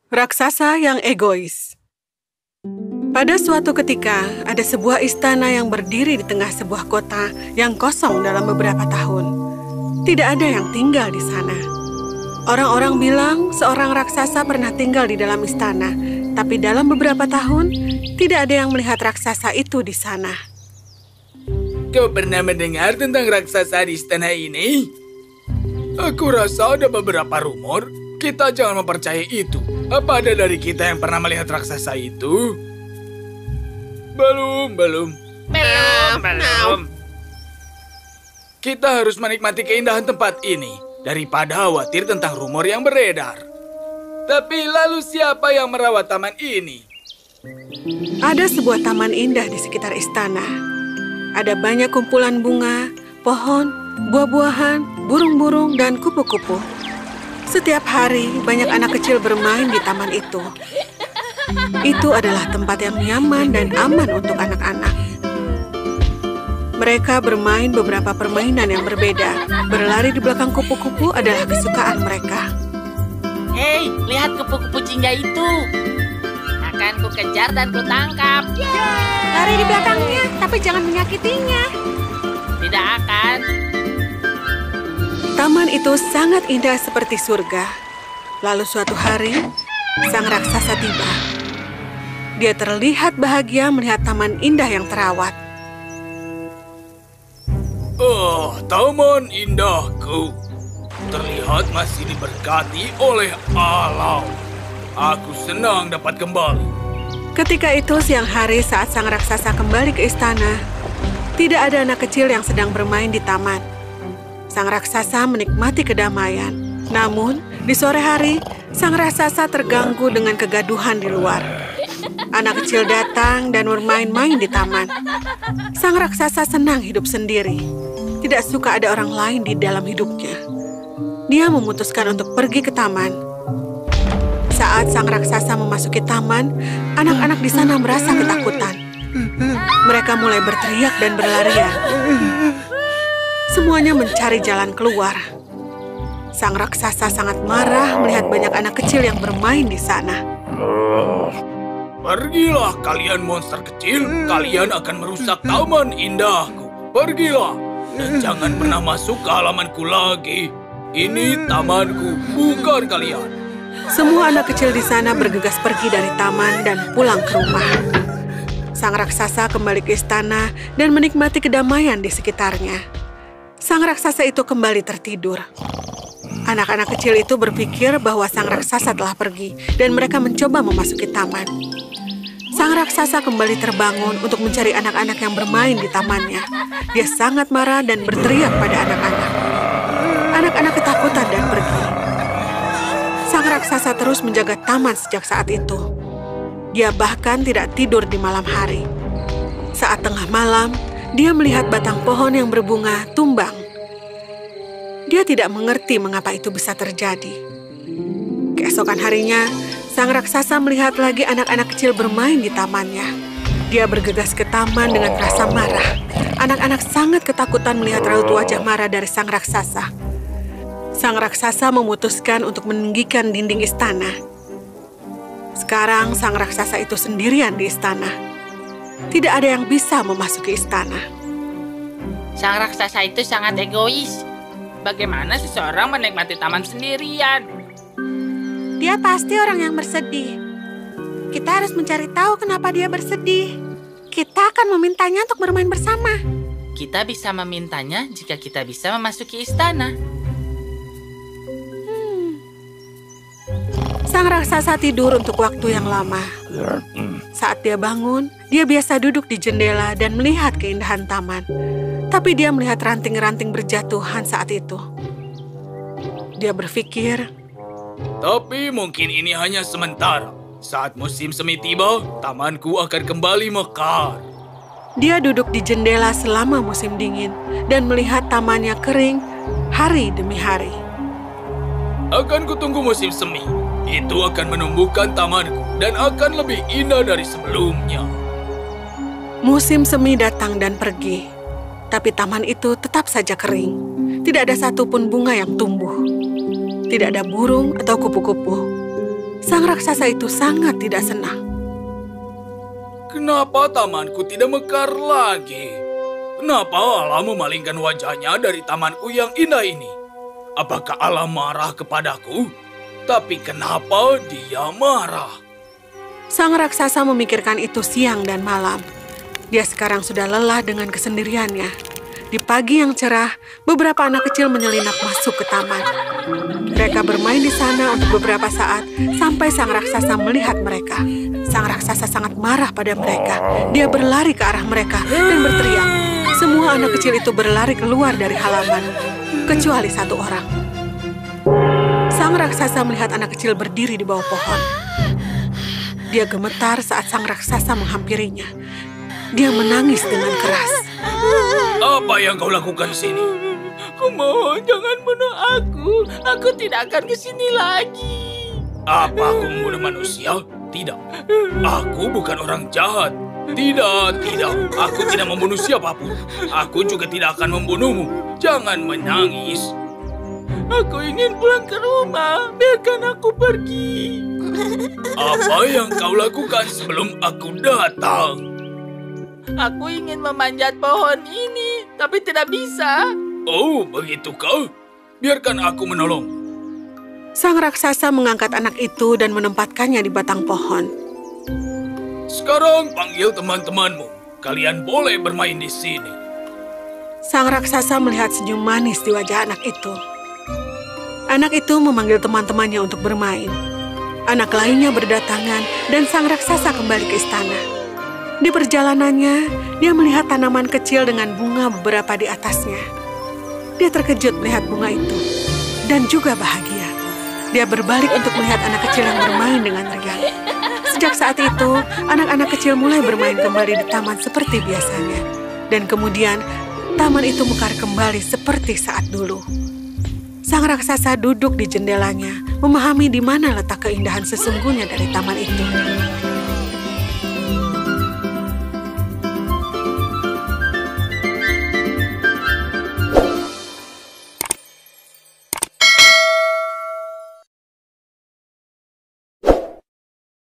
Raksasa yang egois. Pada suatu ketika, ada sebuah istana yang berdiri di tengah sebuah kota yang kosong dalam beberapa tahun. Tidak ada yang tinggal di sana. Orang-orang bilang seorang raksasa pernah tinggal di dalam istana, tapi dalam beberapa tahun, tidak ada yang melihat raksasa itu di sana. Kau pernah mendengar tentang raksasa di istana ini? Aku rasa ada beberapa rumor. Kita jangan mempercayai itu. Apa ada dari kita yang pernah melihat raksasa itu? Belum. Kita harus menikmati keindahan tempat ini daripada khawatir tentang rumor yang beredar. Tapi lalu siapa yang merawat taman ini? Ada sebuah taman indah di sekitar istana. Ada banyak kumpulan bunga, pohon, buah-buahan, burung-burung, dan kupu-kupu. Setiap hari, banyak anak kecil bermain di taman itu. Itu adalah tempat yang nyaman dan aman untuk anak-anak. Mereka bermain beberapa permainan yang berbeda. Berlari di belakang kupu-kupu adalah kesukaan mereka. Hei, lihat kupu-kupu jingga itu. Akan ku kejar dan ku tangkap. Lari di belakangnya, tapi jangan menyakitinya. Tidak akan. Taman itu sangat indah seperti surga. Lalu suatu hari, sang raksasa tiba. Dia terlihat bahagia melihat taman indah yang terawat. Oh, taman indahku. Terlihat masih diberkati oleh alam. Aku senang dapat kembali. Ketika itu siang hari saat sang raksasa kembali ke istana, tidak ada anak kecil yang sedang bermain di taman. Sang raksasa menikmati kedamaian. Namun, di sore hari, sang raksasa terganggu dengan kegaduhan di luar. Anak kecil datang dan bermain-main di taman. Sang raksasa senang hidup sendiri. Tidak suka ada orang lain di dalam hidupnya. Dia memutuskan untuk pergi ke taman. Saat sang raksasa memasuki taman, anak-anak di sana merasa ketakutan. Mereka mulai berteriak dan berlarian. Semuanya mencari jalan keluar. Sang raksasa sangat marah melihat banyak anak kecil yang bermain di sana. Pergilah kalian monster kecil, kalian akan merusak taman indahku. Pergilah, dan jangan pernah masuk ke halamanku lagi. Ini tamanku, bukan kalian. Semua anak kecil di sana bergegas pergi dari taman dan pulang ke rumah. Sang raksasa kembali ke istana dan menikmati kedamaian di sekitarnya. Sang raksasa itu kembali tertidur. Anak-anak kecil itu berpikir bahwa sang raksasa telah pergi dan mereka mencoba memasuki taman. Sang raksasa kembali terbangun untuk mencari anak-anak yang bermain di tamannya. Dia sangat marah dan berteriak pada anak-anak. Anak-anak ketakutan dan pergi. Sang raksasa terus menjaga taman sejak saat itu. Dia bahkan tidak tidur di malam hari. Saat tengah malam, dia melihat batang pohon yang berbunga tumbang. Dia tidak mengerti mengapa itu bisa terjadi. Keesokan harinya, sang raksasa melihat lagi anak-anak kecil bermain di tamannya. Dia bergegas ke taman dengan rasa marah. Anak-anak sangat ketakutan melihat raut wajah marah dari sang raksasa. Sang raksasa memutuskan untuk meninggikan dinding istana. Sekarang sang raksasa itu sendirian di istana. Tidak ada yang bisa memasuki istana. Sang raksasa itu sangat egois. Bagaimana seseorang menikmati taman sendirian? Dia pasti orang yang bersedih. Kita harus mencari tahu kenapa dia bersedih. Kita akan memintanya untuk bermain bersama. Kita bisa memintanya jika kita bisa memasuki istana. Sang raksasa tidur untuk waktu yang lama. Saat dia bangun, dia biasa duduk di jendela dan melihat keindahan taman. Tapi dia melihat ranting-ranting berjatuhan saat itu. Dia berpikir, tapi mungkin ini hanya sementara. Saat musim semi tiba, tamanku akan kembali mekar. Dia duduk di jendela selama musim dingin dan melihat tamannya kering hari demi hari. Akan kutunggu musim semi. Itu akan menumbuhkan tamanku dan akan lebih indah dari sebelumnya. Musim semi datang dan pergi, tapi taman itu tetap saja kering. Tidak ada satupun bunga yang tumbuh. Tidak ada burung atau kupu-kupu. Sang raksasa itu sangat tidak senang. Kenapa tamanku tidak mekar lagi? Kenapa Allah memalingkan wajahnya dari tamanku yang indah ini? Apakah Allah marah kepadaku? Tapi kenapa dia marah? Sang raksasa memikirkan itu siang dan malam. Dia sekarang sudah lelah dengan kesendiriannya. Di pagi yang cerah, beberapa anak kecil menyelinap masuk ke taman. Mereka bermain di sana untuk beberapa saat sampai sang raksasa melihat mereka. Sang raksasa sangat marah pada mereka. Dia berlari ke arah mereka dan berteriak. Semua anak kecil itu berlari keluar dari halaman, kecuali satu orang. Sang raksasa melihat anak kecil berdiri di bawah pohon. Dia gemetar saat sang raksasa menghampirinya. Dia menangis dengan keras. Apa yang kau lakukan di sini? Kumohon jangan bunuh aku. Aku tidak akan ke sini lagi. Apa aku membunuh manusia? Tidak. Aku bukan orang jahat. Tidak. Aku tidak membunuh siapapun. Aku juga tidak akan membunuhmu. Jangan menangis. Aku ingin pulang ke rumah. Biarkan aku pergi. Apa yang kau lakukan sebelum aku datang? Aku ingin memanjat pohon ini, tapi tidak bisa. Oh, begitukah? Biarkan aku menolong. Sang raksasa mengangkat anak itu dan menempatkannya di batang pohon. Sekarang panggil teman-temanmu. Kalian boleh bermain di sini. Sang raksasa melihat senyum manis di wajah anak itu. Anak itu memanggil teman-temannya untuk bermain. Anak lainnya berdatangan dan sang raksasa kembali ke istana. Di perjalanannya, dia melihat tanaman kecil dengan bunga beberapa di atasnya. Dia terkejut melihat bunga itu dan juga bahagia. Dia berbalik untuk melihat anak kecil yang bermain dengan riang. Sejak saat itu, anak-anak kecil mulai bermain kembali di taman seperti biasanya. Dan kemudian, taman itu mekar kembali seperti saat dulu. Sang raksasa duduk di jendelanya, memahami di mana letak keindahan sesungguhnya dari taman itu.